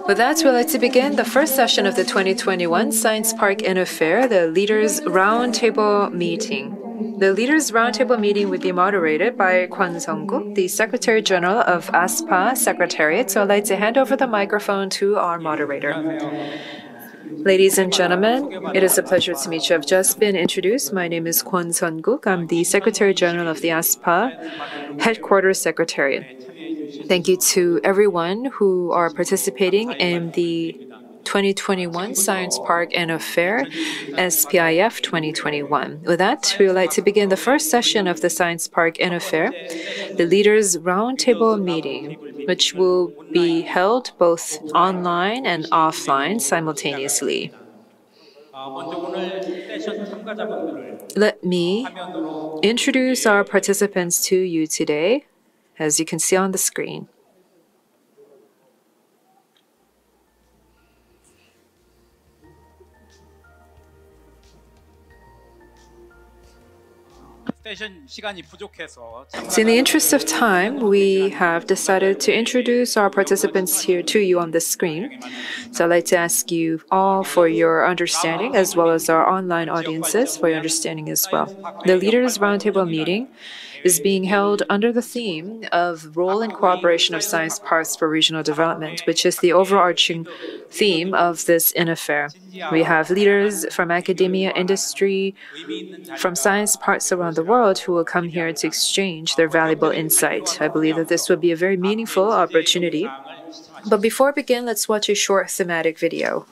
With that, we'd like to begin the first session of the 2021 Science Park INNOFAIR, the Leaders Roundtable Meeting. The Leaders Roundtable Meeting will be moderated by Kwon, the Secretary General of ASPA Secretariat. So I'd like to hand over the microphone to our moderator. Ladies and gentlemen, it is a pleasure to meet you. I've just been introduced. My name is Kwon Sunkook. I'm the Secretary General of the ASPA Headquarters Secretariat. Thank you to everyone who are participating in the 2021 Science Park INNOFAIR SPIF 2021. With that, we would like to begin the first session of the Science Park INNOFAIR, the Leaders Roundtable Meeting, which will be held both online and offline simultaneously. Let me introduce our participants to you today, as you can see on the screen. So in the interest of time, we have decided to introduce our participants here to you on the screen. So I'd like to ask you all for your understanding, as well as our online audiences for your understanding as well. The Leaders Roundtable Meeting is being held under the theme of Role and Cooperation of Science Parks for Regional Development, which is the overarching theme of this INNOFAIR. We have leaders from academia, industry, from science parks around the world who will come here to exchange their valuable insight. I believe that this will be a very meaningful opportunity. But before we begin, let's watch a short thematic video.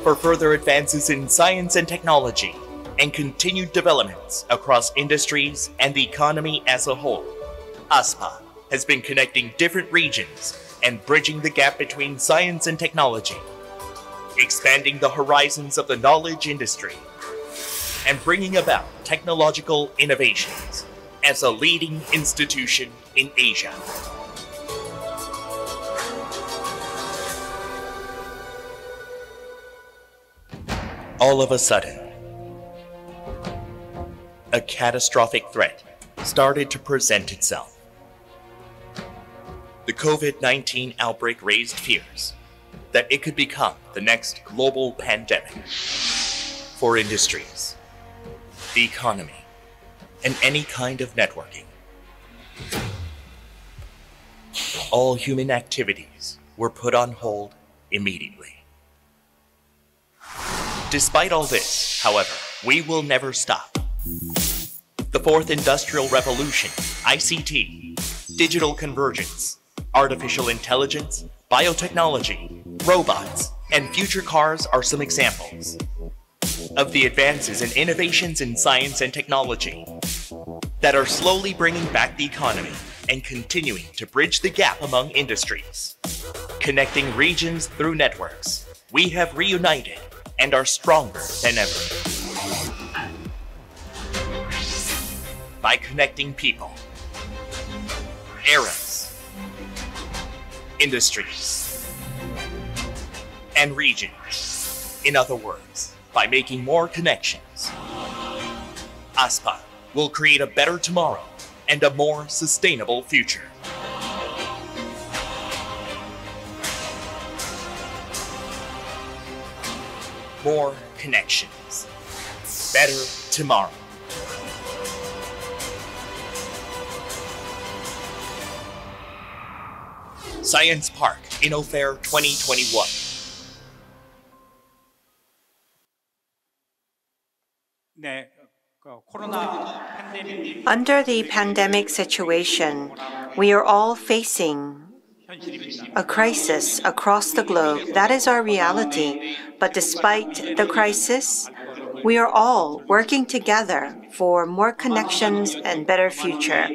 For further advances in science and technology, and continued developments across industries and the economy as a whole, ASPA has been connecting different regions and bridging the gap between science and technology, expanding the horizons of the knowledge industry, and bringing about technological innovations as a leading institution in Asia. All of a sudden, a catastrophic threat started to present itself. The COVID-19 outbreak raised fears that it could become the next global pandemic for industries, the economy, and any kind of networking. All human activities were put on hold immediately. Despite all this, however, we will never stop. The Fourth Industrial Revolution, ICT, digital convergence, artificial intelligence, biotechnology, robots, and future cars are some examples of the advances and innovations in science and technology that are slowly bringing back the economy and continuing to bridge the gap among industries. Connecting regions through networks, we have reunited and are stronger than ever. By connecting people, eras, industries, and regions. In other words, by making more connections, ASPA will create a better tomorrow and a more sustainable future. More connections. Better tomorrow. Science Park INNOFAIR 2021. Under the pandemic situation, we are all facing a crisis across the globe. That is our reality. But despite the crisis, we are all working together for more connections and better future.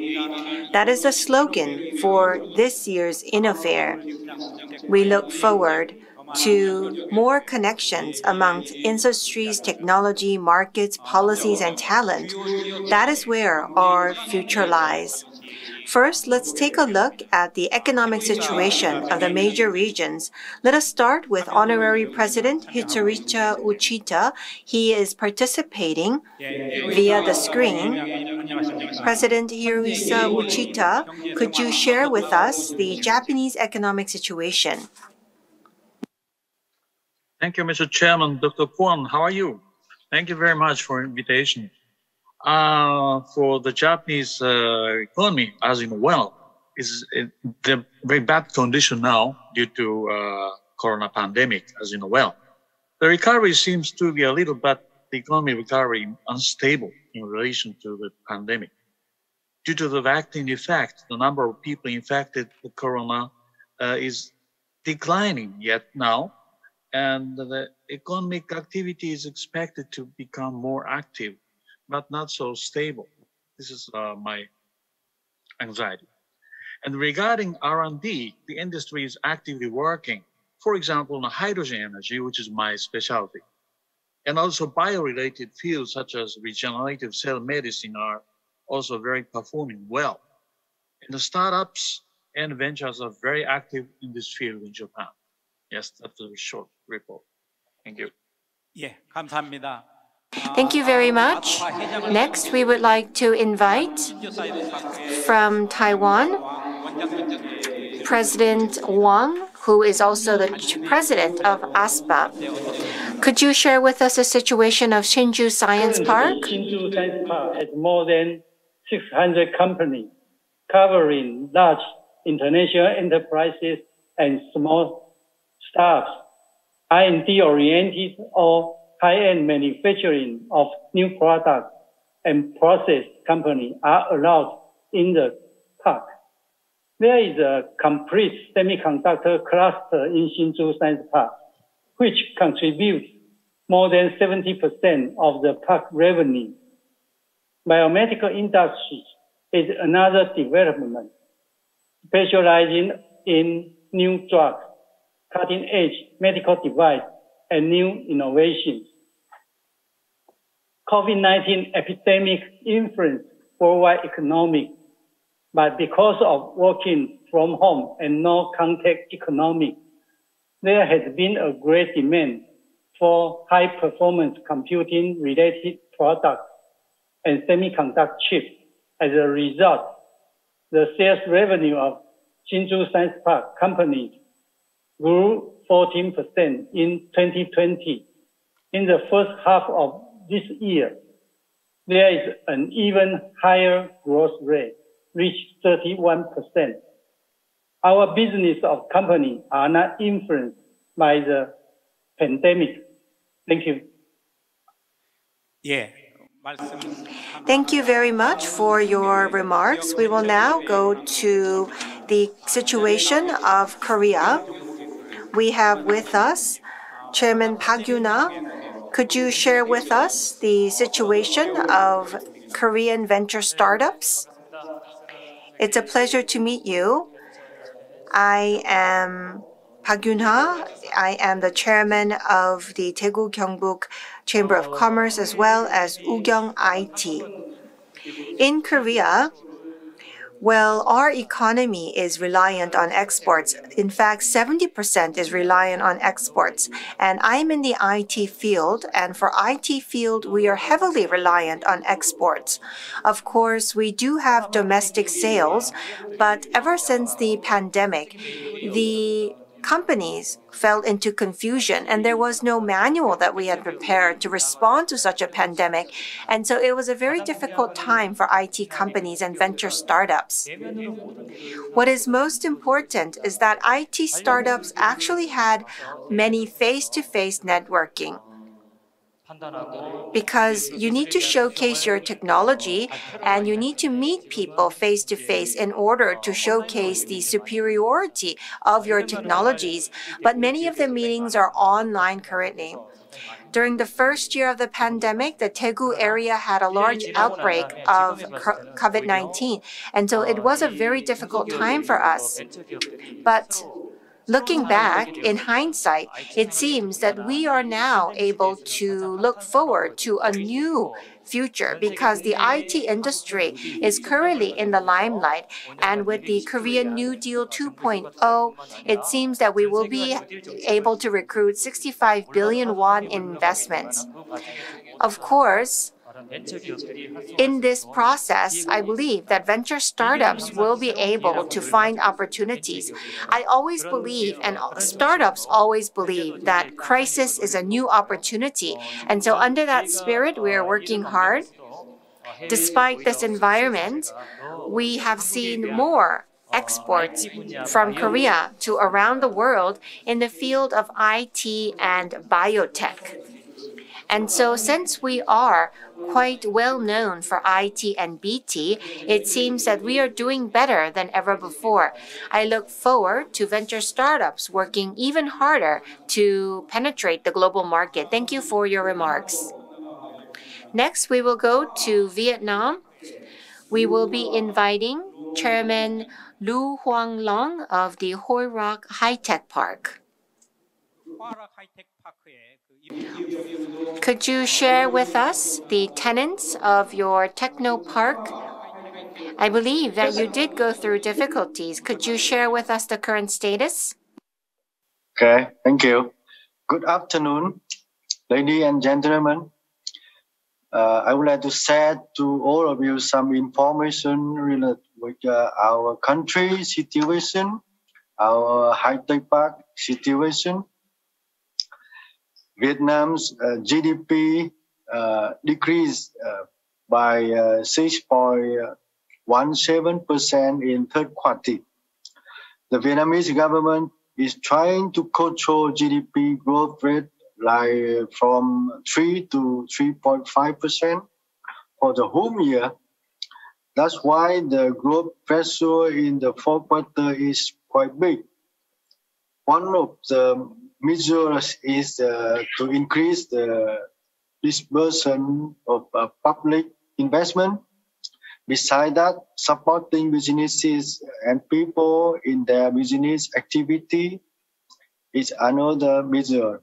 That is the slogan for this year's INNOFAIR. We look forward to more connections amongst industries, technology, markets, policies, and talent. That is where our future lies. First, let's take a look at the economic situation of the major regions. Let us start with Honorary President Hirohisa Uchita. He is participating via the screen. President Hirohisa Uchita, could you share with us the Japanese economic situation? Thank you, Mr. Chairman. Dr. Kwon, how are you? Thank you very much for the invitation. For the Japanese economy, as you know well, is in the very bad condition now due to corona pandemic, as you know well. The recovery seems to be a little bit, the economy recovery unstable in relation to the pandemic. Due to the vaccine effect, the number of people infected with corona is declining yet now, and the economic activity is expected to become more active, but not so stable. This is my anxiety. And regarding R&D, the industry is actively working, for example, on hydrogen energy, which is my specialty. And also bio-related fields such as regenerative cell medicine are also very performing well. And the startups and ventures are very active in this field in Japan. Yes, that's a short report. Thank you. 예, 감사합니다. Thank you very much. Next, we would like to invite from Taiwan, President Wang, who is also the president of ASPA. Could you share with us the situation of Hsinchu Science Park? Hsinchu Science Park has more than 600 companies covering large international enterprises and small startups, R&D-oriented or high-end manufacturing of new products and process companies are allowed in the park. There is a complete semiconductor cluster in Hsinchu Science Park, which contributes more than 70% of the park revenue. Biomedical industry is another development, specializing in new drugs, cutting-edge medical device, and new innovations. COVID-19 epidemic influenced worldwide economic, but because of working from home and no contact economy, there has been a great demand for high-performance computing-related products and semiconductor chips. As a result, the sales revenue of Hsinchu Science Park companies grew 14% in 2020. In the first half of this year, there is an even higher growth rate, reached 31%. Our business of company are not influenced by the pandemic. Thank you. 예, Thank you very much for your remarks. We will now go to the situation of Korea. We have with us Chairman Park Yuna. Could you share with us the situation of Korean venture startups? It's a pleasure to meet you. I am Park Yuna. I am the chairman of the Daegu Gyeongbuk Chamber of Commerce as well as Ugyong IT. In Korea, well, our economy is reliant on exports. In fact, 70% is reliant on exports. And I'm in the IT field, and for IT field, we are heavily reliant on exports. Of course, we do have domestic sales, but ever since the pandemic, the companies fell into confusion, and there was no manual that we had prepared to respond to such a pandemic. And so it was a very difficult time for IT companies and venture startups. What is most important is that IT startups actually had many face-to-face networking, because you need to showcase your technology and you need to meet people face-to-face in order to showcase the superiority of your technologies. But many of the meetings are online currently. During the first year of the pandemic, the Daegu area had a large outbreak of COVID-19, and so it was a very difficult time for us. But Looking back, in hindsight, it seems that we are now able to look forward to a new future because the IT industry is currently in the limelight, and with the Korean New Deal 2.0, it seems that we will be able to recruit 65 billion won in investments. Of course, in this process, I believe that venture startups will be able to find opportunities. I always believe, and startups always believe, that crisis is a new opportunity. And so under that spirit, we are working hard. Despite this environment, we have seen more exports from Korea to around the world in the field of IT and biotech. And so since we are quite well known for IT and BT, it seems that we are doing better than ever before. I look forward to venture startups working even harder to penetrate the global market. Thank you for your remarks. Next, we will go to Vietnam. We will be inviting Chairman Lu Hoang Long of the Hoi Rock High-Tech Park. Could you share with us the tenets of your techno park? I believe that you did go through difficulties. Could you share with us the current status? Okay, thank you. Good afternoon, ladies and gentlemen. I would like to share to all of you some information related with our country situation, our high-tech park situation. Vietnam's GDP decreased by 6.17% in third quarter. The Vietnamese government is trying to control GDP growth rate like from 3 to 3.5% for the whole year. That's why the growth pressure in the fourth quarter is quite big. One of the measures is to increase the disbursement of public investment. Besides that, supporting businesses and people in their business activity is another measure.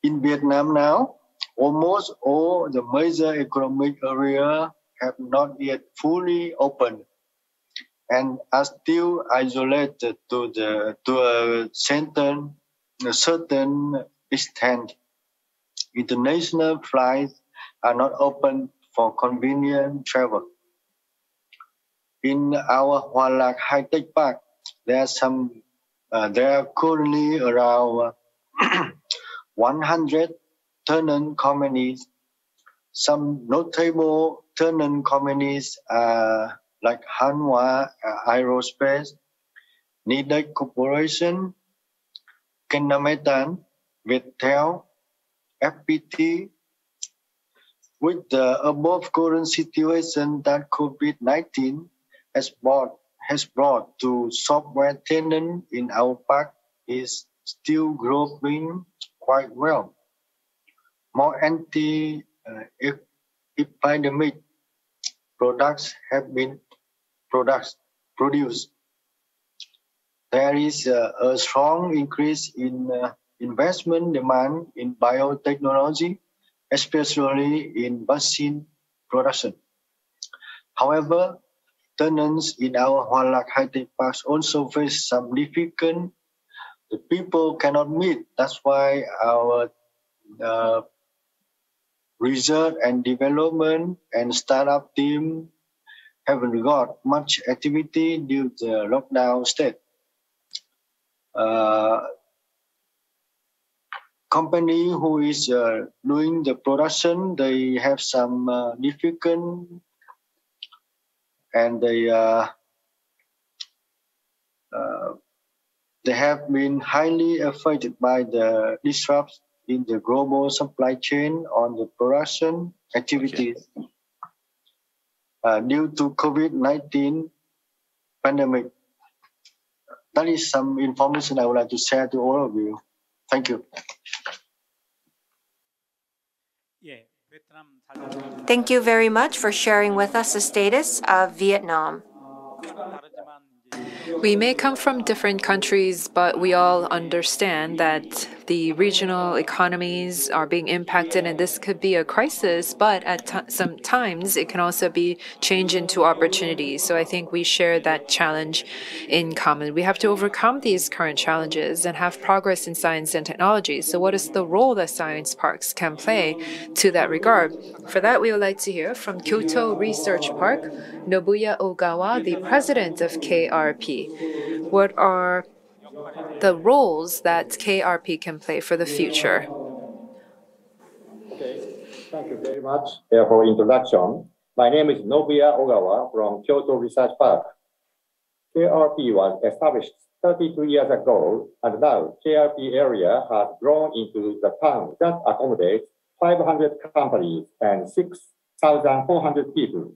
In Vietnam now, almost all the major economic areas have not yet fully opened and are still isolated to a certain extent. International flights are not open for convenient travel. In our Hoa Lạc High-Tech Park, there are currently around 100 tenant companies. Some notable tenant companies are like Hanwha Aerospace, Nidec Corporation, Kenametan, Viettel, FPT. With the above current situation that COVID-19 has brought to software tenant in our park is still growing quite well. More anti-epidemic products have been produced. There is a strong increase in investment demand in biotechnology, especially in vaccine production. However, tenants in our Hoa Lạc High-Tech Parks also face some difficulty the people cannot meet. That's why our research and development and startup team haven't got much activity due to the lockdown state. Company who is doing the production, they have some difficulty, and they have been highly affected by the disruption in the global supply chain on the production activities due to COVID-19 pandemic. That is some information I would like to share to all of you. Thank you. Thank you very much for sharing with us the status of Vietnam. We may come from different countries, but we all understand that the regional economies are being impacted, and this could be a crisis, but at some times it can also be changed into opportunities. So I think we share that challenge in common. We have to overcome these current challenges and have progress in science and technology. So what is the role that science parks can play to that regard? For that, we would like to hear from Kyoto Research Park, Nobuya Ogawa, the president of KRP. What are the roles that KRP can play for the future? Okay, thank you very much for introduction. My name is Nobuya Ogawa from Kyoto Research Park. KRP was established 32 years ago, and now KRP area has grown into the town that accommodates 500 companies and 6,400 people.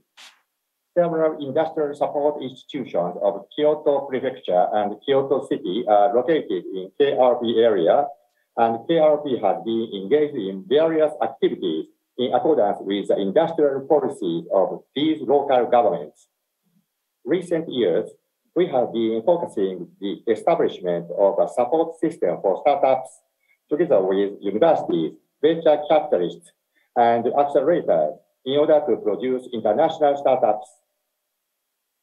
Several industrial support institutions of Kyoto Prefecture and Kyoto City are located in KRP area, and KRP has been engaged in various activities in accordance with the industrial policies of these local governments. Recent years, we have been focusing the establishment of a support system for startups together with universities, venture capitalists, and accelerators in order to produce international startups.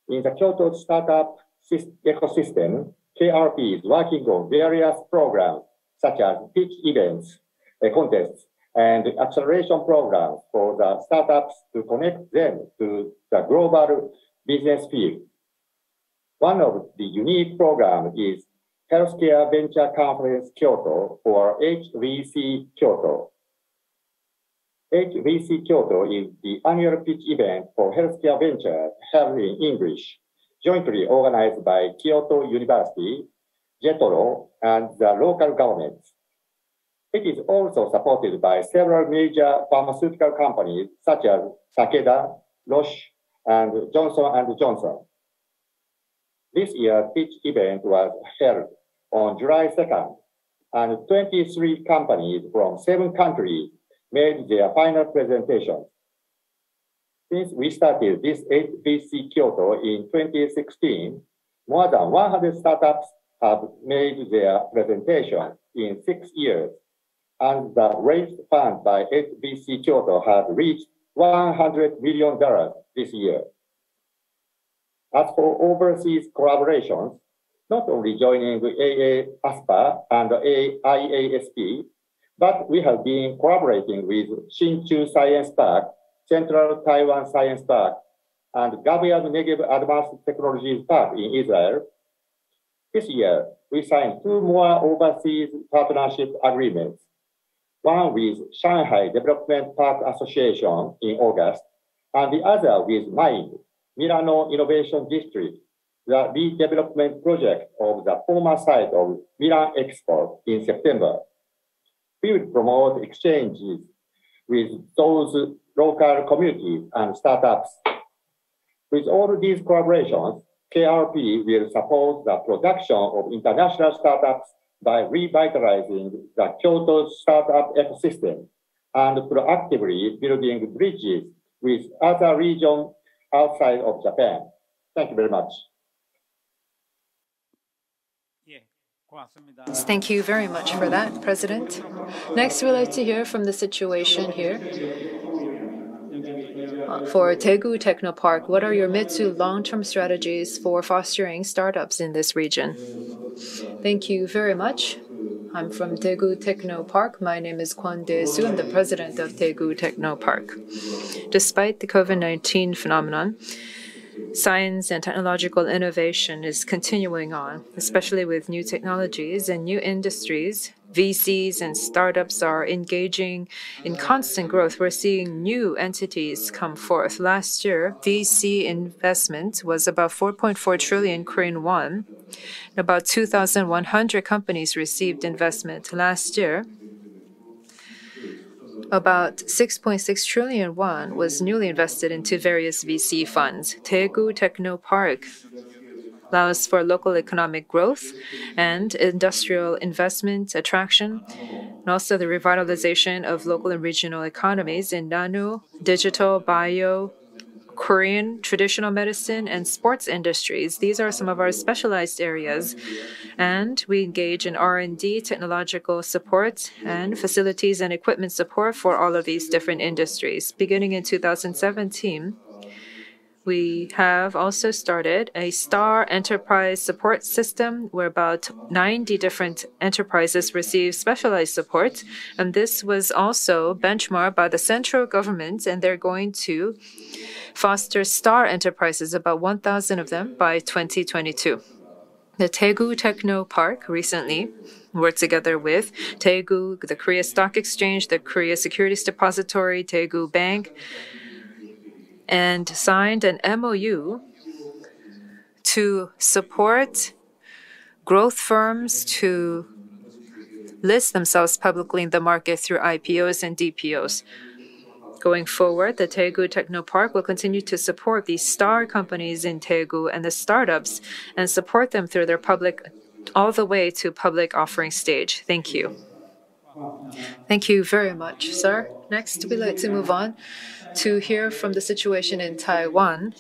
In the Kyoto startup ecosystem, KRP is working on various programs such as pitch events, contests, and acceleration programs for the startups to connect them to the global business field. One of the unique programs is Healthcare Venture Conference Kyoto, or HVC Kyoto. HVC Kyoto is the annual pitch event for healthcare ventures held in English, jointly organized by Kyoto University, JETRO, and the local governments. It is also supported by several major pharmaceutical companies such as Takeda, Roche, and Johnson & Johnson. This year's pitch event was held on July 2nd, and 23 companies from 7 countries made their final presentations. Since we started this HVC Kyoto in 2016, more than 100 startups have made their presentation in 6 years, and the raised fund by HVC Kyoto has reached $100 million this year. As for overseas collaborations, not only joining ASPA and IASP, but we have been collaborating with Hsinchu Science Park, Central Taiwan Science Park, and Gabian Negev Advanced Technologies Park in Israel. This year, we signed 2 more overseas partnership agreements, one with Shanghai Development Park Association in August, and the other with MIND, Milano Innovation District, the redevelopment project of the former site of Milan EXCO in September. We will promote exchanges with those local communities and startups. With all these collaborations, KRP will support the production of international startups by revitalizing the Kyoto startup ecosystem and proactively building bridges with other regions outside of Japan. Thank you very much. Thank you very much for that, President. Next, we'd like to hear from the situation here. For Tegu Techno Park, what are your mid to long-term strategies for fostering startups in this region? Thank you very much. I'm from Daegu Techno Park. My name is Kwon. I'm the president of Daegu Techno Park. Despite the COVID-19 phenomenon, science and technological innovation is continuing on, especially with new technologies and new industries. VCs and startups are engaging in constant growth. We're seeing new entities come forth. Last year, VC investment was about 4.4 trillion Korean won. About 2,100 companies received investment last year. About 6.6 trillion won was newly invested into various VC funds. Tegu Techno Park allows for local economic growth and industrial investment attraction, and also the revitalization of local and regional economies in nano, digital, bio, Korean traditional medicine, and sports industries. These are some of our specialized areas. And we engage in R&D, technological support, and facilities and equipment support for all of these different industries. Beginning in 2017, we have also started a STAR enterprise support system where about 90 different enterprises receive specialized support. And this was also benchmarked by the central government, and they're going to foster STAR enterprises, about 1,000 of them, by 2022. The Tegu Techno Park recently worked together with Daegu, the Korea Stock Exchange, the Korea Securities Depository, Daegu Bank, and signed an MOU to support growth firms to list themselves publicly in the market through IPOs and DPOs. Going forward, the Tegu Techno Park will continue to support these star companies in Daegu and the startups and support them through their public, all the way to public offering stage. Thank you. Thank you very much, sir. Next, we'd like to move on to hear from the situation in Taiwan.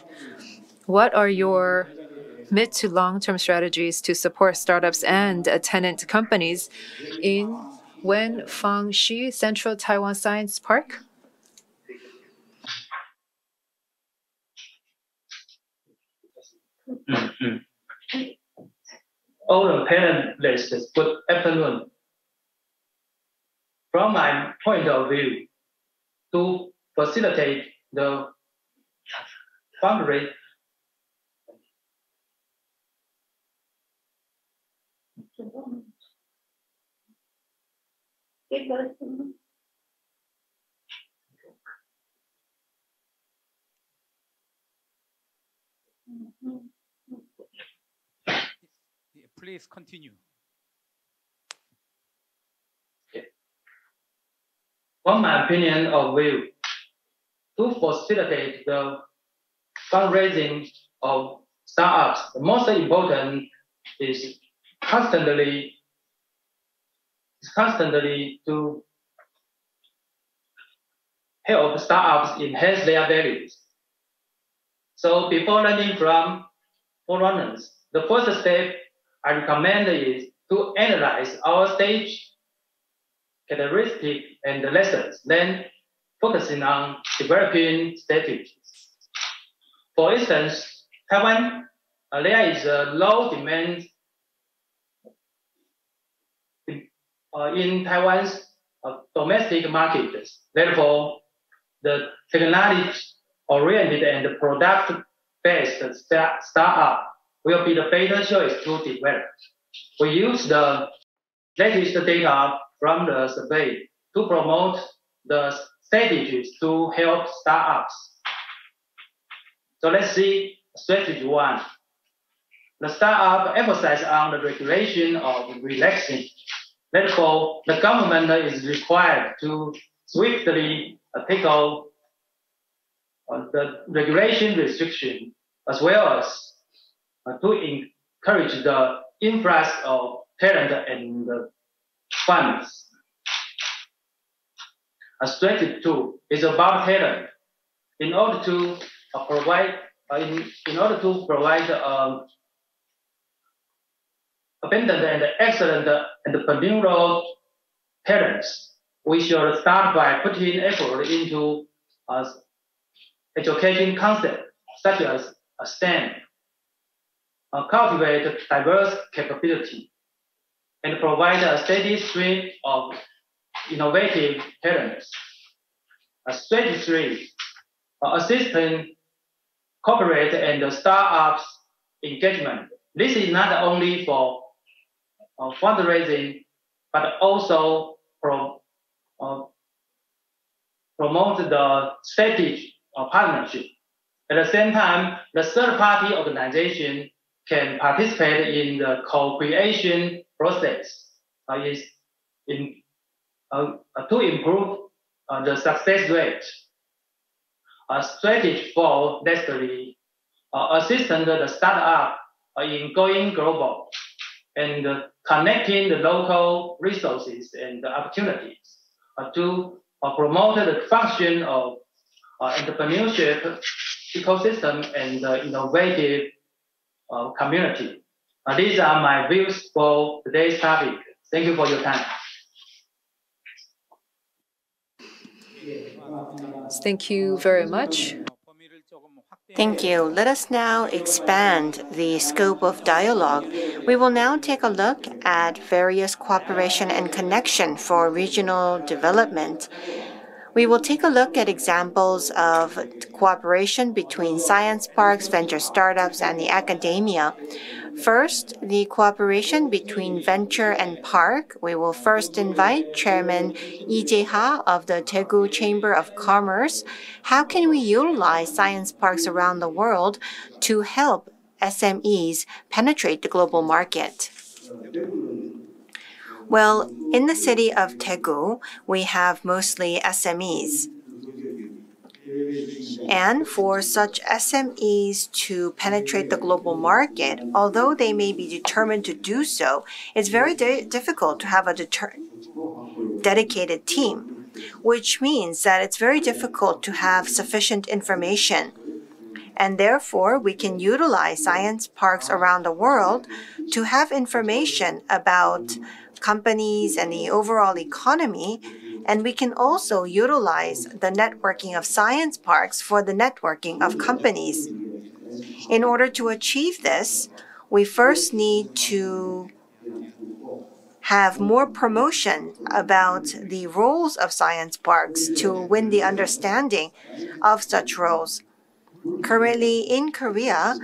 What are your mid to long-term strategies to support startups and tenant companies in Wenfangxi Central Taiwan Science Park? All the panelists, good afternoon. From my point of view, to facilitate the fundraising, Please continue. From my opinion of view, to facilitate the fundraising of startups, the most important is constantly to help startups enhance their values. So before learning from forerunners, the first step I recommend is to analyze our stage characteristics and the lessons, then focusing on developing strategies. For instance, Taiwan, there is a low demand in Taiwan's domestic market. Therefore, the technology-oriented and product-based startup will be the better choice to develop. We use the latest data from the survey to promote the strategies to help startups. So let's see strategy 1. The startup emphasizes on the regulation of relaxing. Therefore, the government is required to swiftly tackle the regulation restriction, as well as to encourage the influx of talent and funds. Strategy 2 is about talent. In order to provide abundant and excellent entrepreneurial talents, we should start by putting effort into education concepts such as STEM, cultivate diverse capability, and provide a steady stream of innovative talents. Strategy 3, assisting corporate and startups engagement. This is not only for fundraising, but also promote the strategic partnership. At the same time, the third-party organization can participate in the co-creation process to improve the success rate. Strategy 4, lastly, assisting the startup in going global and connecting the local resources and opportunities to promote the function of entrepreneurship ecosystem and innovative community. These are my views for today's topic. Thank you for your time. Thank you very much. Thank you. Let us now expand the scope of dialogue. We will now take a look at various cooperation and connection for regional development. We will take a look at examples of cooperation between science parks, venture startups, and the academia. First, the cooperation between venture and park. We will first invite Chairman Lee Jae-ha of the Daegu Chamber of Commerce. How can we utilize science parks around the world to help SMEs penetrate the global market? Well, in the city of Daegu, we have mostly SMEs. And for such SMEs to penetrate the global market, although they may be determined to do so, it's very difficult to have a dedicated team, which means that it's very difficult to have sufficient information. And therefore, we can utilize science parks around the world to have information about companies and the overall economy, and we can also utilize the networking of science parks for the networking of companies. In order to achieve this, we first need to have more promotion about the roles of science parks to win the understanding of such roles. Currently in Korea,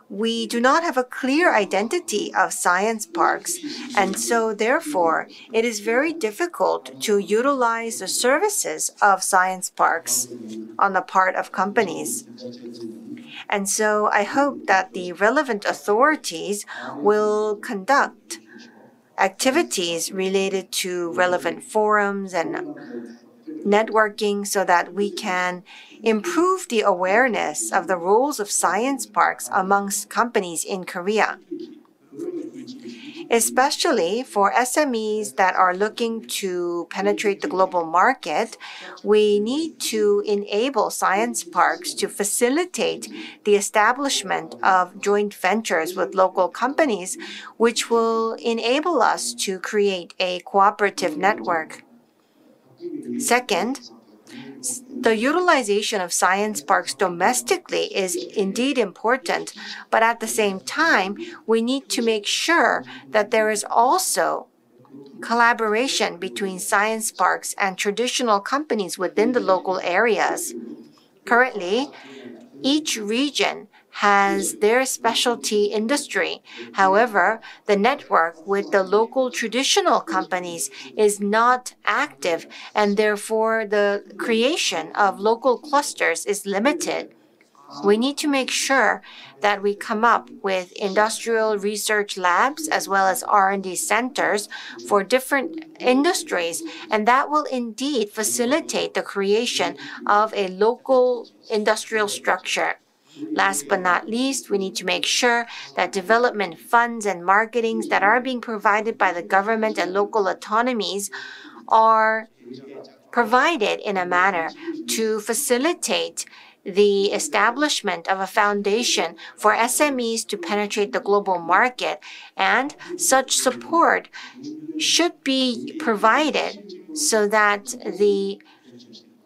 we do not have a clear identity of science parks, and so therefore it is very difficult to utilize the services of science parks on the part of companies. And so I hope that the relevant authorities will conduct activities related to relevant forums and networking so that we can improve the awareness of the roles of science parks amongst companies in Korea. Especially for SMEs that are looking to penetrate the global market, we need to enable science parks to facilitate the establishment of joint ventures with local companies, which will enable us to create a cooperative network. Second, the utilization of science parks domestically is indeed important, but at the same time, we need to make sure that there is also collaboration between science parks and traditional companies within the local areas. Currently, each region has their specialty industry. However, the network with the local traditional companies is not active, and therefore the creation of local clusters is limited. We need to make sure that we come up with industrial research labs as well as R&D centers for different industries, and that will indeed facilitate the creation of a local industrial structure. Last but not least, we need to make sure that development funds and marketings that are being provided by the government and local autonomies are provided in a manner to facilitate the establishment of a foundation for SMEs to penetrate the global market, and such support should be provided so that the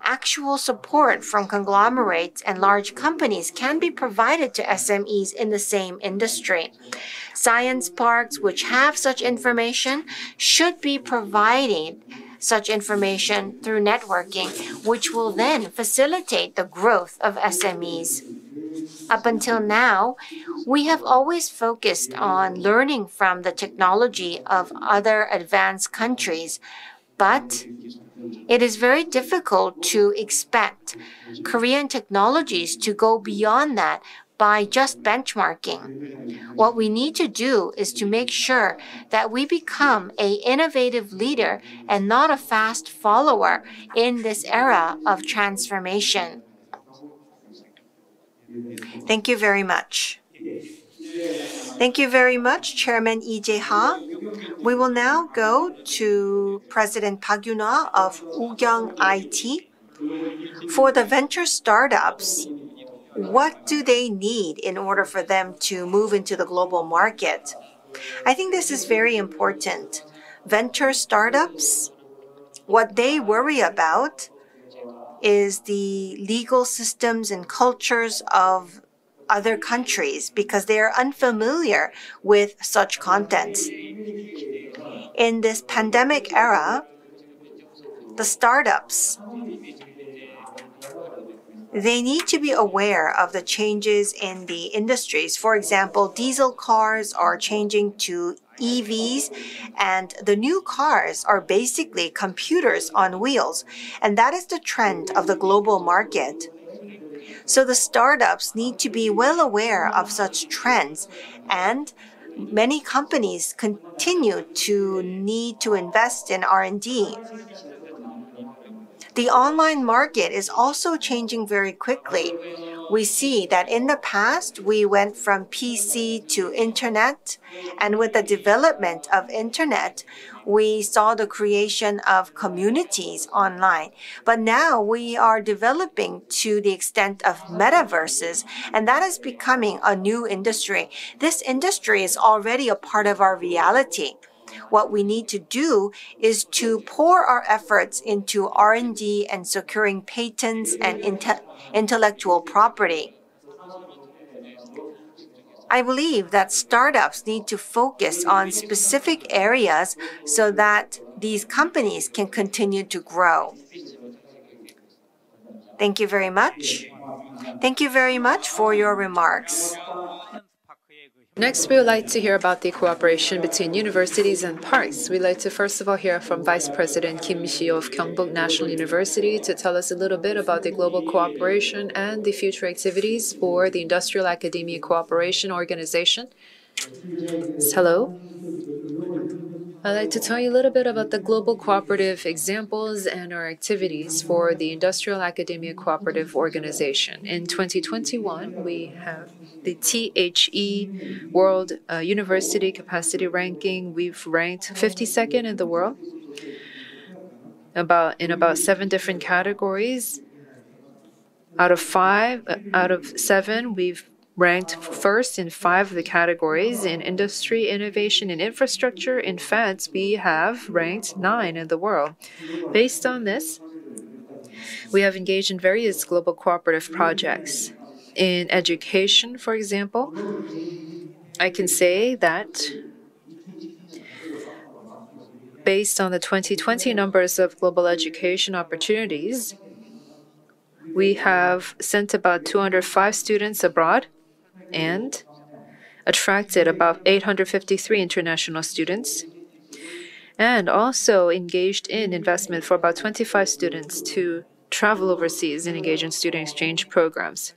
actual support from conglomerates and large companies can be provided to SMEs in the same industry. Science parks which have such information should be providing such information through networking, which will then facilitate the growth of SMEs. Up until now, we have always focused on learning from the technology of other advanced countries, but it is very difficult to expect Korean technologies to go beyond that by just benchmarking. What we need to do is to make sure that we become an innovative leader and not a fast follower in this era of transformation. Thank you very much. Thank you very much, Chairman Lee Jae-ha. We will now go to President Park Yun-ah of Oogyong IT. For the venture startups, what do they need in order for them to move into the global market? I think this is very important. Venture startups, what they worry about is the legal systems and cultures of other countries because they are unfamiliar with such contents. In this pandemic era, the startups, they need to be aware of the changes in the industries. For example, diesel cars are changing to EVs, and the new cars are basically computers on wheels. And that is the trend of the global market. So the startups need to be well aware of such trends, and many companies continue to need to invest in R&D. The online market is also changing very quickly. We see that in the past, we went from PC to internet, and with the development of internet, we saw the creation of communities online. But now we are developing to the extent of metaverses, and that is becoming a new industry. This industry is already a part of our reality. What we need to do is to pour our efforts into R&D and securing patents and intellectual property. I believe that startups need to focus on specific areas so that these companies can continue to grow. Thank you very much. Thank you very much for your remarks. Next, we would like to hear about the cooperation between universities and parks. We'd like to first of all hear from Vice President Kim Si of Gyeongbuk National University to tell us a little bit about the global cooperation and the future activities for the Industrial Academia Cooperation Organization. Hello. I'd like to tell you a little bit about the global cooperative examples and our activities for the Industrial Academia Cooperative Organization. In 2021, we have the THE World University Capacity Ranking. We've ranked 52nd in the world in about 7 different categories. Out of 7, we've ranked first in 5 of the categories. In industry, innovation, and infrastructure, in fact, we have ranked 9 in the world. Based on this, we have engaged in various global cooperative projects. In education, for example, I can say that based on the 2020 numbers of global education opportunities, we have sent about 205 students abroad and attracted about 853 international students, and also engaged in investment for about 25 students to travel overseas and engage in student exchange programs.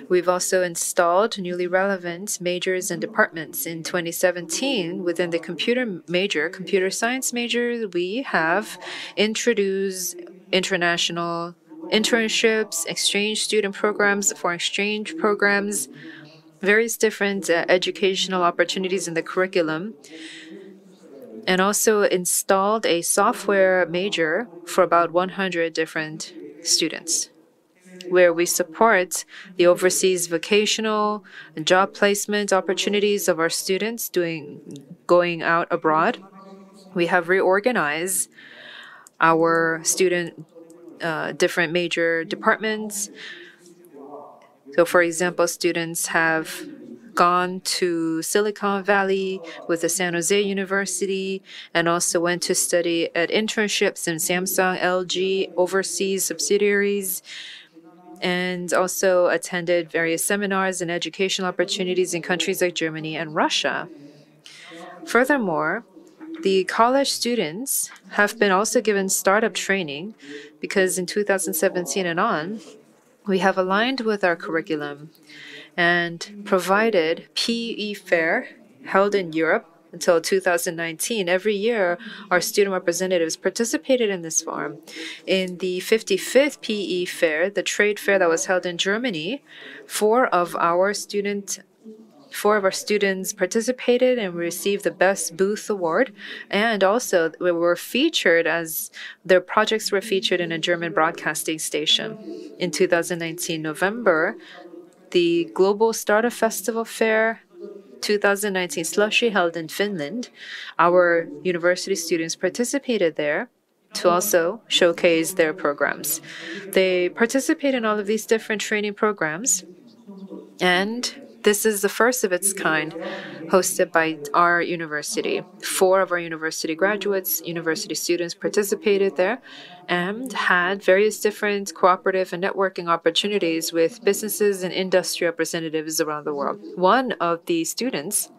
We've also installed newly relevant majors and departments. In 2017, within the computer science major, we have introduced international internships, exchange student programs, foreign exchange programs, various different educational opportunities in the curriculum, and also installed a software major for about 100 different students, where we support the overseas vocational and job placement opportunities of our students going out abroad. We have reorganized our student different major departments. So, for example, students have gone to Silicon Valley with the San Jose University and also went to study at internships in Samsung, LG, overseas subsidiaries, and also attended various seminars and educational opportunities in countries like Germany and Russia. Furthermore, the college students have been also given startup training because in 2017 and on, we have aligned with our curriculum and provided PE Fair held in Europe until 2019. Every year, our student representatives participated in this forum. In the 55th PE Fair, the trade fair that was held in Germany, 4 of our student 4 of our students participated and received the Best Booth Award. And also, we were featured as their projects were featured in a German broadcasting station. In 2019 November, the Global Startup Festival Fair 2019 Slushy held in Finland. Our university students participated there to also showcase their programs. They participate in all of these different training programs, and this is the first of its kind hosted by our university. 4 of our university graduates, university students participated there and had various different cooperative and networking opportunities with businesses and industry representatives around the world. One of the students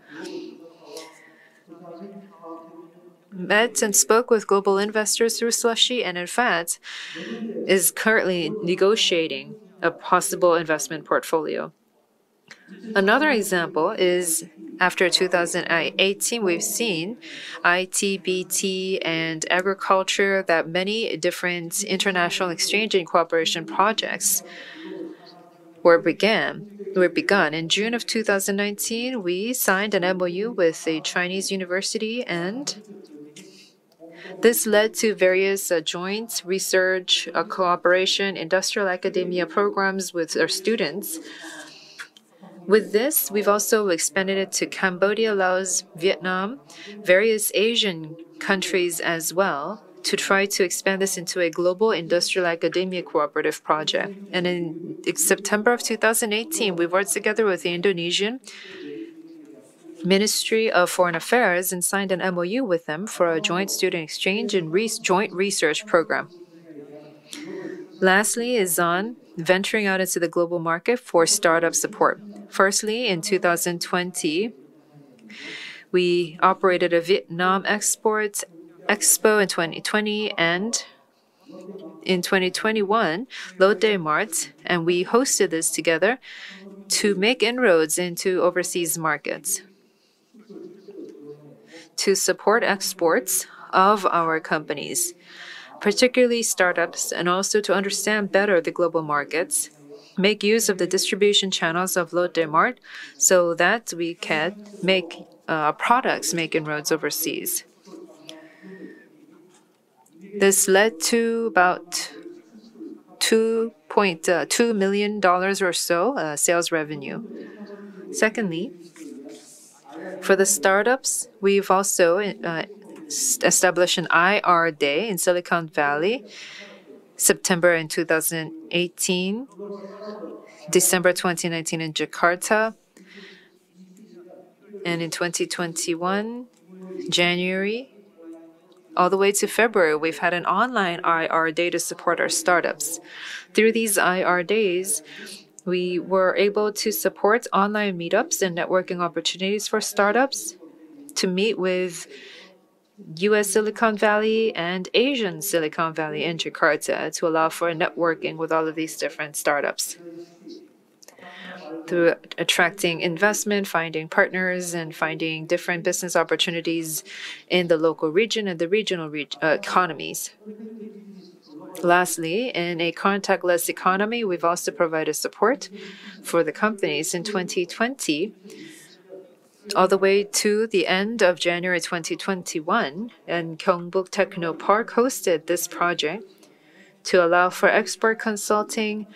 met and spoke with global investors through Slushy and in fact is currently negotiating a possible investment portfolio. Another example is after 2018, we've seen IT, BT, and agriculture that many different international exchange and cooperation projects were begun. In June of 2019, we signed an MOU with a Chinese university, and this led to various joint research, cooperation, industrial academia programs with our students. With this, we've also expanded it to Cambodia, Laos, Vietnam, various Asian countries as well, to try to expand this into a global industrial academia cooperative project. And in September of 2018, we worked together with the Indonesian Ministry of Foreign Affairs and signed an MOU with them for a joint student exchange and joint research program. Lastly is on venturing out into the global market for startup support. Firstly, in 2020, we operated a Vietnam Export Expo in 2020, and in 2021, Lotte Mart, and we hosted this together to make inroads into overseas markets, to support exports of our companies, particularly startups, and also to understand better the global markets, make use of the distribution channels of Lotte Mart so that we can make products make inroads overseas. This led to about $2.2 million or so sales revenue. Secondly, for the startups, we've also established an IR Day in Silicon Valley, September in 2018, December 2019 in Jakarta, and in 2021, January, all the way to February, we've had an online IR Day to support our startups. Through these IR Days, we were able to support online meetups and networking opportunities for startups to meet with US Silicon Valley and Asian Silicon Valley in Jakarta to allow for networking with all of these different startups. Through attracting investment, finding partners, and finding different business opportunities in the local region and the regional economies. Lastly, in a contactless economy, we've also provided support for the companies in 2020 all the way to the end of January 2021, and Bandung Techno Park hosted this project to allow for export consulting,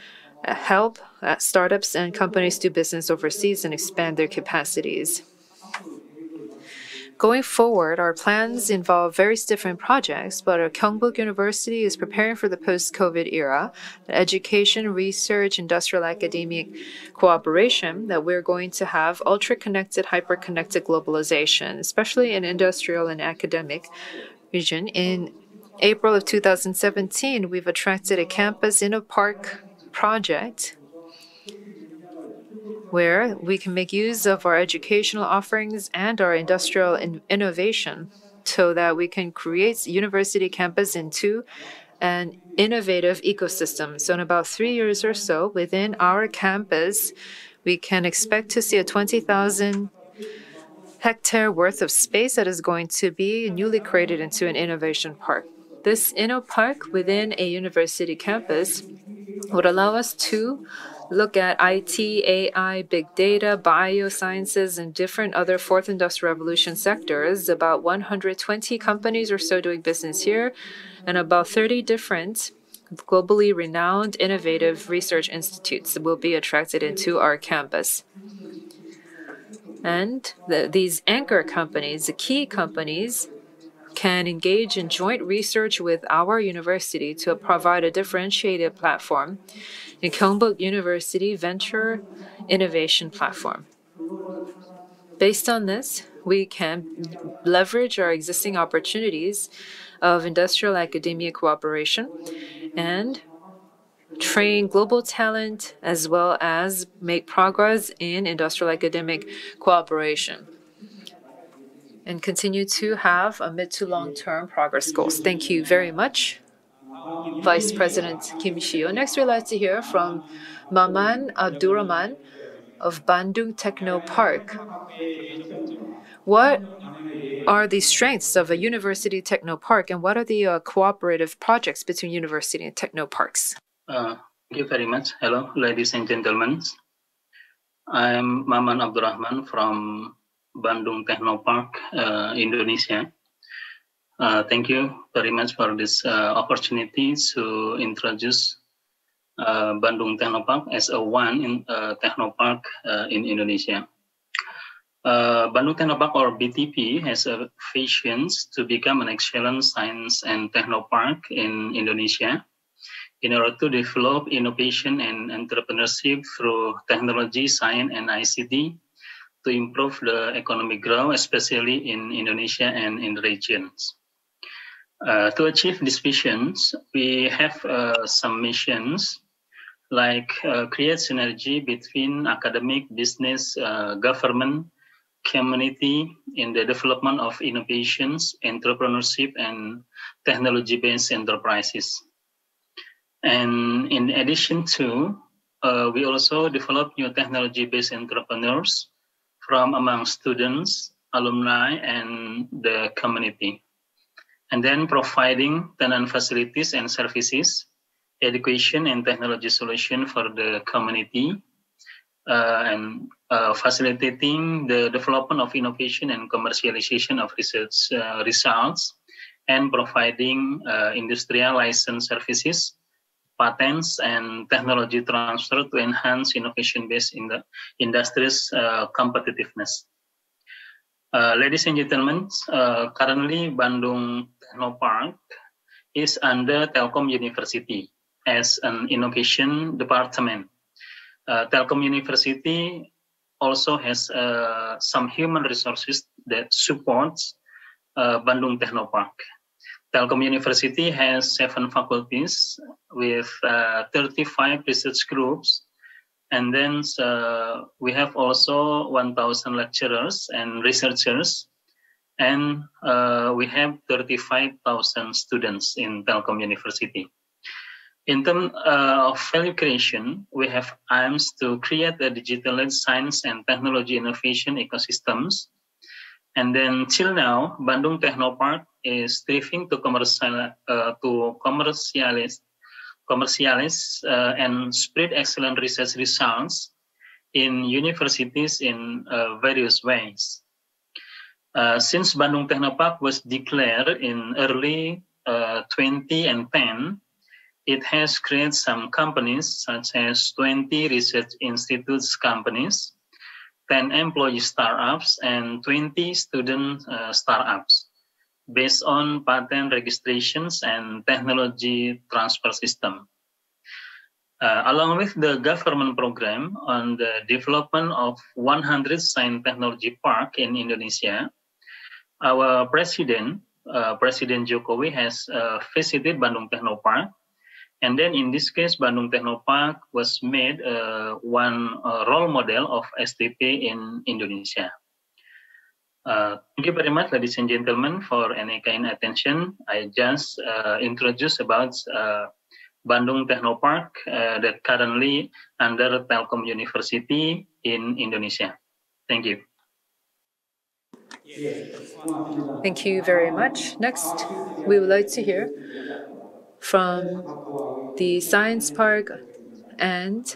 help startups and companies do business overseas and expand their capacities. Going forward, our plans involve various different projects, but our Kyungbuk University is preparing for the post-COVID era, the education, research, industrial academic cooperation, that we're going to have ultra-connected, hyper-connected globalization, especially in industrial and academic region. In April of 2017, we've attracted a campus INNOFAIR project where we can make use of our educational offerings and our industrial innovation so that we can create university campus into an innovative ecosystem. So in about 3 years or so, within our campus, we can expect to see a 20,000 hectare worth of space that is going to be newly created into an innovation park. This InnoPark within a university campus would allow us to look at IT, AI, big data, biosciences, and different other fourth industrial revolution sectors. About 120 companies or so doing business here, and about 30 different globally renowned innovative research institutes will be attracted into our campus. And these anchor companies, the key companies, can engage in joint research with our university to provide a differentiated platform in Gyeongbuk University Venture Innovation Platform. Based on this, we can leverage our existing opportunities of industrial academia cooperation and train global talent as well as make progress in industrial academic cooperation and continue to have a mid to long-term progress goals. Thank you very much, Vice President Kim Shio. Next, we'd like to hear from Maman Abdurrahman of Bandung Techno Park. What are the strengths of a university techno park, and what are the cooperative projects between university and techno parks? Thank you very much. Hello, ladies and gentlemen. I'm Maman Abdurrahman from Bandung Techno Park, Indonesia. Thank you very much for this opportunity to introduce Bandung Techno Park as a one in techno park in Indonesia. Bandung Techno Park, or BTP, has a vision to become an excellent science and techno park in Indonesia in order to develop innovation and entrepreneurship through technology, science, and ICT to improve the economic growth, especially in Indonesia and in the regions. To achieve these visions, we have some missions like create synergy between academic, business, government, community in the development of innovations, entrepreneurship, and technology-based enterprises. And in addition to, we also develop new technology-based entrepreneurs from among students, alumni, and the community. And then providing tenant facilities and services, education and technology solution for the community, and facilitating the development of innovation and commercialization of research results, and providing industrial license services, patents, and technology transfer to enhance innovation-based in the industry's competitiveness. Ladies and gentlemen, currently Bandung Techno Park is under Telkom University as an innovation department. Telkom University also has some human resources that supports Bandung Techno Park. Telkom University has 7 faculties with 35 research groups, and then we have also 1,000 lecturers and researchers, and we have 35,000 students in Telkom University. In terms of value creation, we have aims to create a digitalized science and technology innovation ecosystems. And then till now, Bandung Techno Park is striving to commercialize and spread excellent research results in universities in various ways. Since Bandung Techno Park was declared in early 2010, it has created some companies such as 20 research institutes companies, 10 employee startups, and 20 student startups based on patent registrations and technology transfer system. Along with the government program on the development of 100 science technology park in Indonesia, our President Jokowi has visited Bandung Techno Park. And then in this case, Bandung Techno Park was made one role model of SDP in Indonesia. Thank you very much, ladies and gentlemen, for any kind attention. I just introduced about Bandung Techno Park that currently under Telkom University in Indonesia. Thank you. Thank you very much. Next, we would like to hear from the Science Park and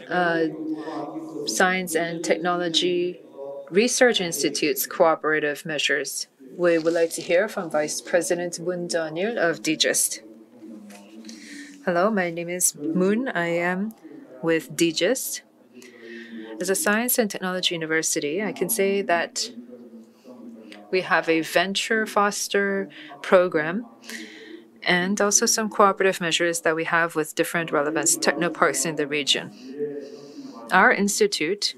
science and technology research institutes cooperative measures. We would like to hear from Vice President Moon Daniel of DJIS. Hello, my name is Moon. I am with DJIS. As a science and technology university, I can say that we have a venture foster program and also some cooperative measures that we have with different relevant technoparks in the region. Our institute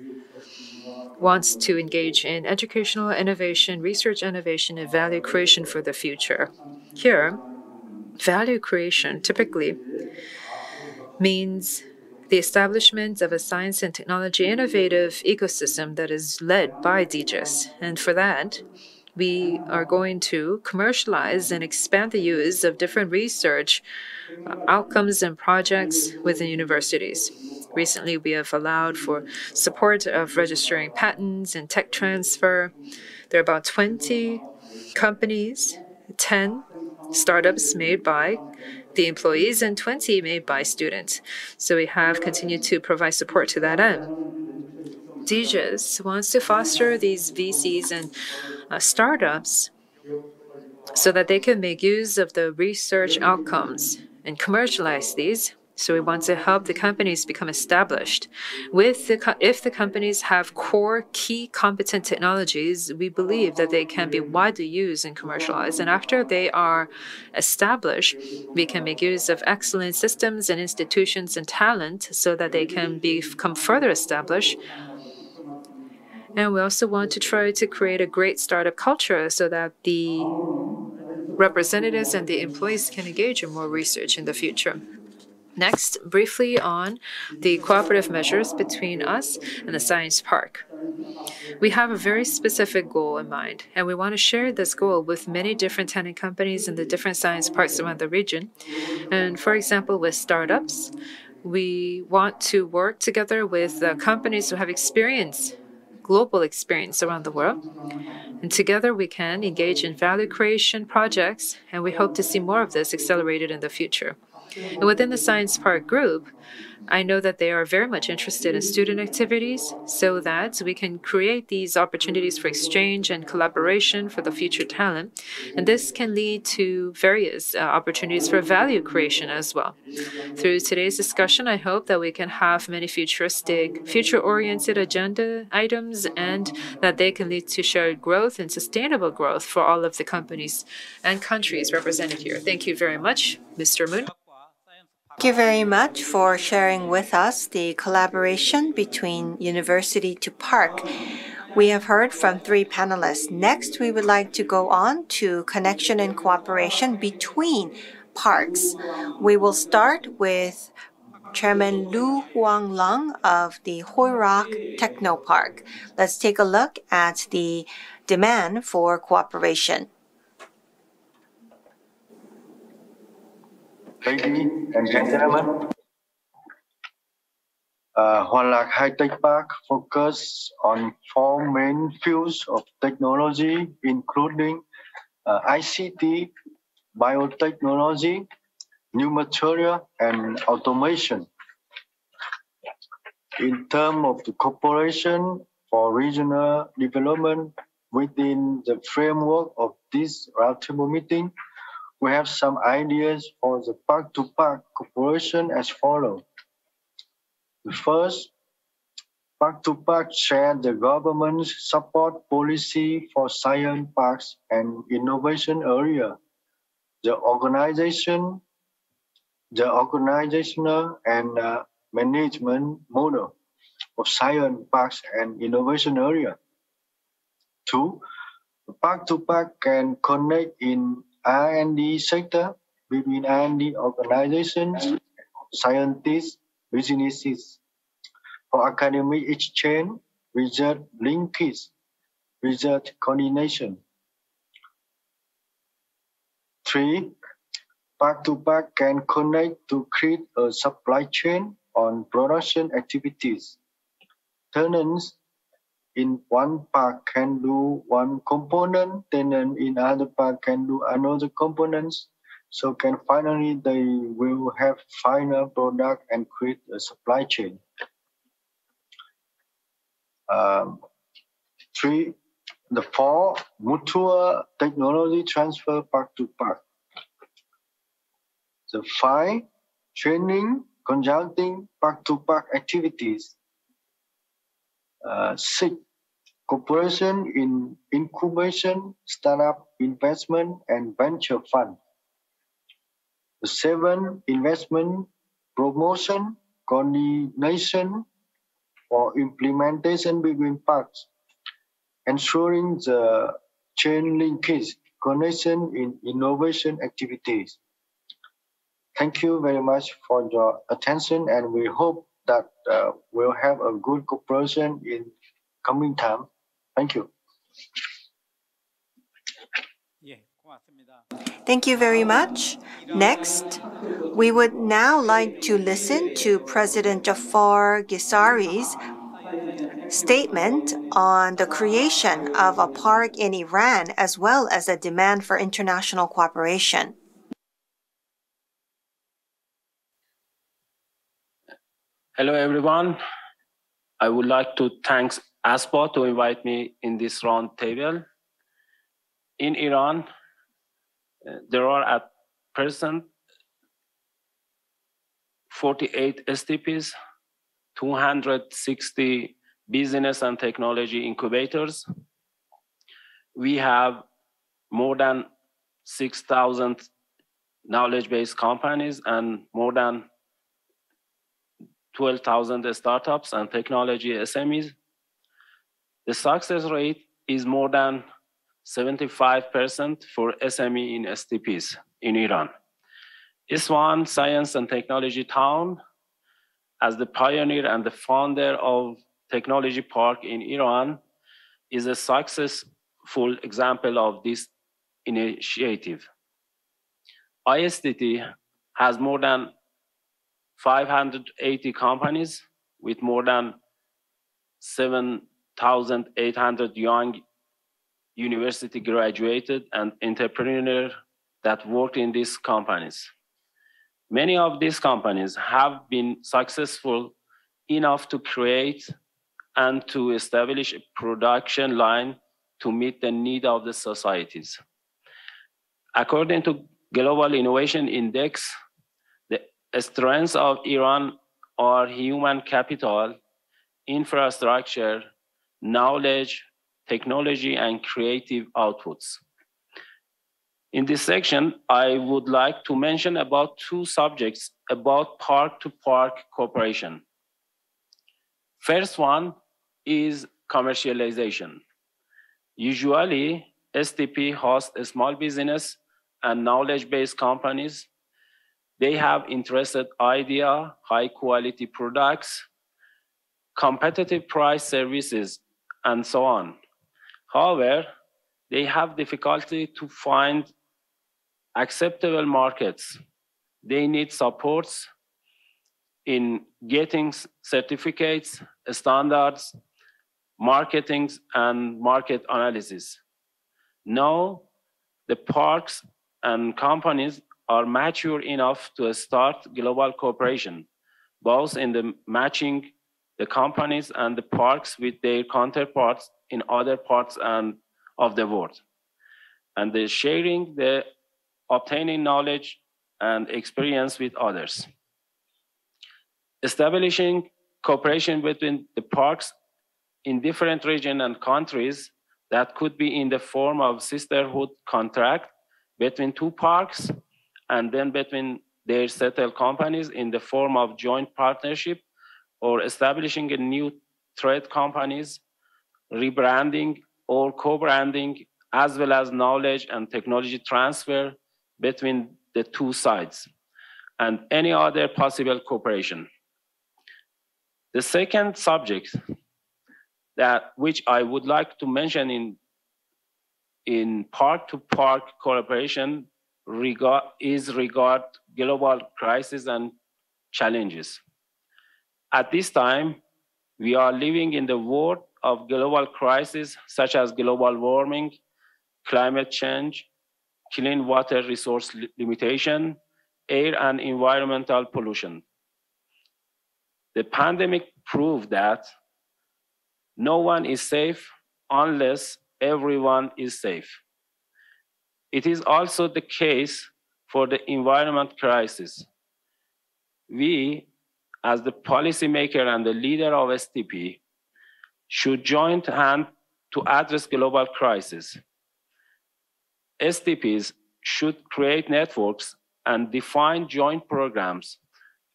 wants to engage in educational innovation, research innovation, and value creation for the future. Here, value creation typically means the establishment of a science and technology innovative ecosystem that is led by DJIS. And for that, we are going to commercialize and expand the use of different research outcomes and projects within universities. Recently, we have allowed for support of registering patents and tech transfer. There are about 20 companies, 10 startups made by the employees and 20 made by students. So we have continued to provide support to that end. DJIS wants to foster these VCs and startups so that they can make use of the research outcomes and commercialize these. So we want to help the companies become established. If the companies have core key competent technologies, we believe that they can be widely used and commercialized. And after they are established, we can make use of excellent systems and institutions and talent so that they can become further established. And we also want to try to create a great startup culture so that the representatives and the employees can engage in more research in the future. Next, briefly on the cooperative measures between us and the Science Park. We have a very specific goal in mind, and we want to share this goal with many different tenant companies in the different science parks around the region. And for example, with startups, we want to work together with companies who have global experience around the world. And together we can engage in value creation projects, and we hope to see more of this accelerated in the future. And within the Science Park group, I know that they are very much interested in student activities so that we can create these opportunities for exchange and collaboration for the future talent. And this can lead to various opportunities for value creation as well. Through today's discussion, I hope that we can have many futuristic, future-oriented agenda items and that they can lead to shared growth and sustainable growth for all of the companies and countries represented here. Thank you very much, Mr. Moon. Thank you very much for sharing with us the collaboration between university to park. We have heard from 3 panelists. Next, we would like to go on to connection and cooperation between parks. We will start with Chairman Lu Huang-lang of the Kyoto Techno Park. Let's take a look at the demand for cooperation. Ladies and gentlemen, Hwan-Lak High-Tech Park focuses on 4 main fields of technology, including ICT, biotechnology, new material, and automation. In terms of the cooperation for regional development within the framework of this roundtable meeting, we have some ideas for the park-to-park cooperation as follows. The first, park-to-park share the government's support policy for science parks and innovation area. The organizational and management model of science parks and innovation area. 2, the park-to-park can connect in R&D sector between R&D organizations, scientists, businesses for academic exchange, research linkage, research coordination. 3, park-to-park can connect to create a supply chain on production activities. Tenants in one park can do one component, tenant in other park can do another components, So finally they will have final product and create a supply chain. 4, mutual technology transfer park to park. 5, training, consulting, park to park activities. 6, cooperation in incubation, startup investment, and venture fund. 7, investment, promotion, coordination for implementation between parks, ensuring the chain linkage, connection in innovation activities. Thank you very much for your attention, and we hope that we'll have a good cooperation in coming time. Thank you. Thank you very much. Next, we would now like to listen to President Jafar Ghissari's statement on the creation of a park in Iran, as well as a demand for international cooperation. Hello, everyone. I would like to thank ASPA to invite me in this round table. In Iran, there are at present 48 STPs, 260 business and technology incubators. We have more than 6,000 knowledge-based companies and more than 12,000 startups and technology SMEs. The success rate is more than 75% for SME in STPs in Iran. Isfahan Science and Technology Town, as the pioneer and the founder of Technology Park in Iran, is a successful example of this initiative. ISTT has more than 580 companies with more than 7,800 young university graduated and entrepreneurs that work in these companies. Many of these companies have been successful enough to create and to establish a production line to meet the need of the societies. According to Global Innovation Index, the strengths of Iran are human capital, infrastructure, knowledge, technology, and creative outputs. In this section, I would like to mention about 2 subjects about park-to-park cooperation. First one is commercialization. Usually, STP hosts a small business and knowledge-based companies. They have interested idea, high-quality products, competitive price services, and so on. However, they have difficulty to find acceptable markets. They need supports in getting certificates, standards, marketing, and market analysis. Now, the parks and companies are mature enough to start global cooperation, both in the matching the companies and the parks with their counterparts in other parts of the world, and the sharing the obtaining knowledge and experience with others. Establishing cooperation between the parks in different regions and countries that could be in the form of sisterhood contract between 2 parks, and then between their settled companies in the form of joint partnership, or establishing a new trade companies, rebranding or co-branding, as well as knowledge and technology transfer between the 2 sides, and any other possible cooperation. The second subject which I would like to mention in park-to-park cooperation is regard global crisis and challenges. At this time, we are living in the world of global crises such as global warming, climate change, clean water resource limitation, air and environmental pollution. The pandemic proved that no one is safe unless everyone is safe. It is also the case for the environment crisis. We, as the policymaker and the leader of STP, should join hands to address global crisis. STPs should create networks and define joint programs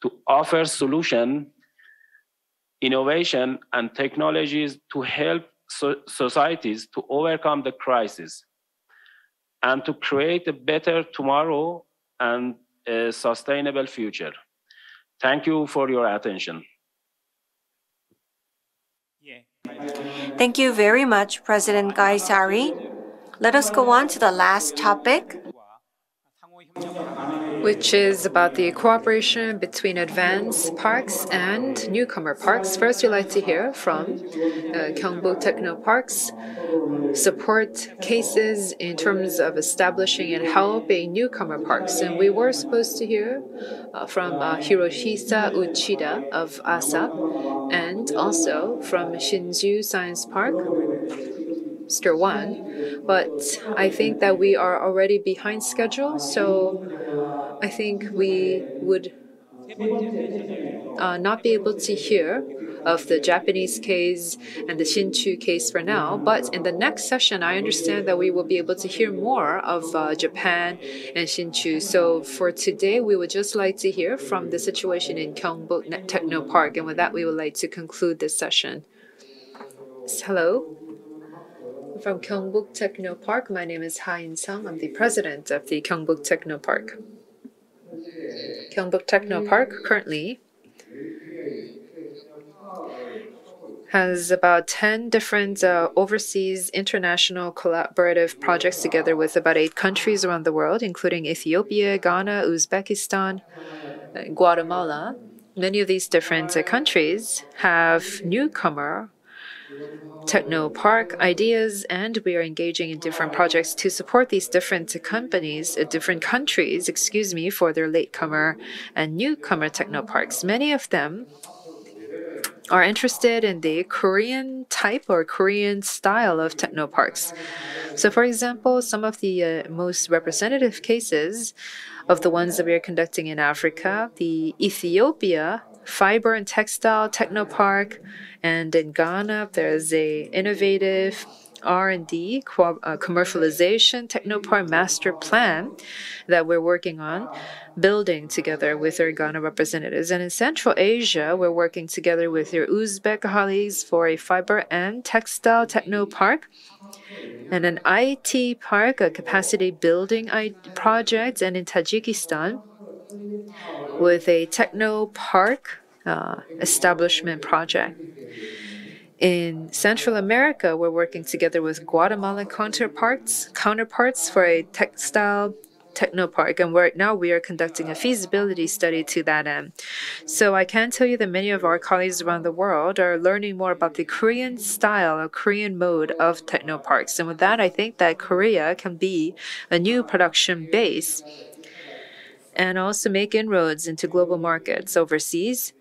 to offer solution, innovation, and technologies to help societies to overcome the crisis and to create a better tomorrow and a sustainable future. Thank you for your attention. Thank you very much, President Gaisari. Let us go on to the last topic, which is about the cooperation between advanced parks and newcomer parks. First, we'd like to hear from Kyoto Techno Park's support cases in terms of establishing and helping newcomer parks. And we were supposed to hear from Hirohisa Uchida of ASPA and also from Shinju Science Park, Mr. Wan. But I think that we are already behind schedule, so I think we would not be able to hear of the Japanese case and the Shinchu case for now. But in the next session, I understand that we will be able to hear more of Japan and Shinchu. So for today, we would just like to hear from the situation in Kyoto Techno Park. And with that, we would like to conclude this session. Hello. From Kyoto Techno Park, my name is Ha In-sung. I'm the president of the Kyoto Techno Park. Kyoto Techno Park currently has about 10 different overseas international collaborative projects together with about 8 countries around the world, including Ethiopia, Ghana, Uzbekistan, Guatemala. Many of these different countries have newcomer techno park ideas, and we are engaging in different projects to support these different companies, different countries, for their latecomer and newcomer techno parks. Many of them are interested in the Korean type or Korean style of techno parks. So, for example, some of the most representative cases of the ones that we are conducting in Africa, the Ethiopia Fiber and Textile Techno Park, and in Ghana, there's a innovative R&D commercialization Technopark master plan that we're working on, building together with our Ghana representatives. And in Central Asia, we're working together with your Uzbek colleagues for a fiber and textile Technopark and an IT park, a capacity building project, and in Tajikistan with a Technopark establishment project. In Central America, we're working together with Guatemalan counterparts for a textile technopark, and right now we are conducting a feasibility study to that end. So I can tell you that many of our colleagues around the world are learning more about the Korean style or Korean mode of technoparks. And with that, I think that Korea can be a new production base and also make inroads into global markets overseas.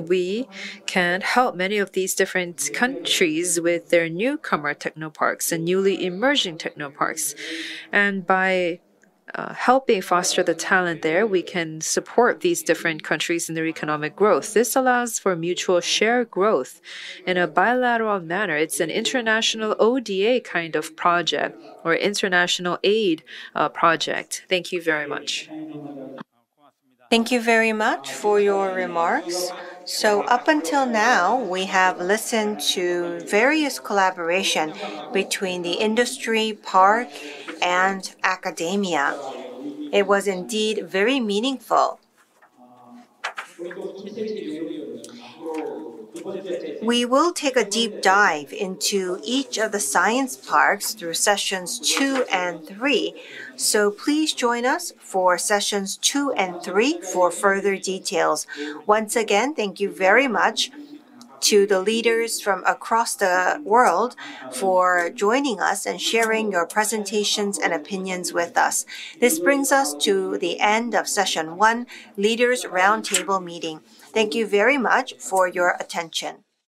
We can help many of these different countries with their newcomer technoparks and newly emerging technoparks. And by helping foster the talent there, we can support these different countries in their economic growth. This allows for mutual share growth in a bilateral manner. It's an international ODA kind of project or international aid project. Thank you very much. Thank you very much for your remarks. So up until now, we have listened to various collaboration between the industry, park, and academia. It was indeed very meaningful. We will take a deep dive into each of the science parks through sessions 2 and 3. So please join us for sessions 2 and 3 for further details. Once again, thank you very much to the leaders from across the world for joining us and sharing your presentations and opinions with us. This brings us to the end of Session 1, Leaders Roundtable Meeting. Thank you very much for your attention.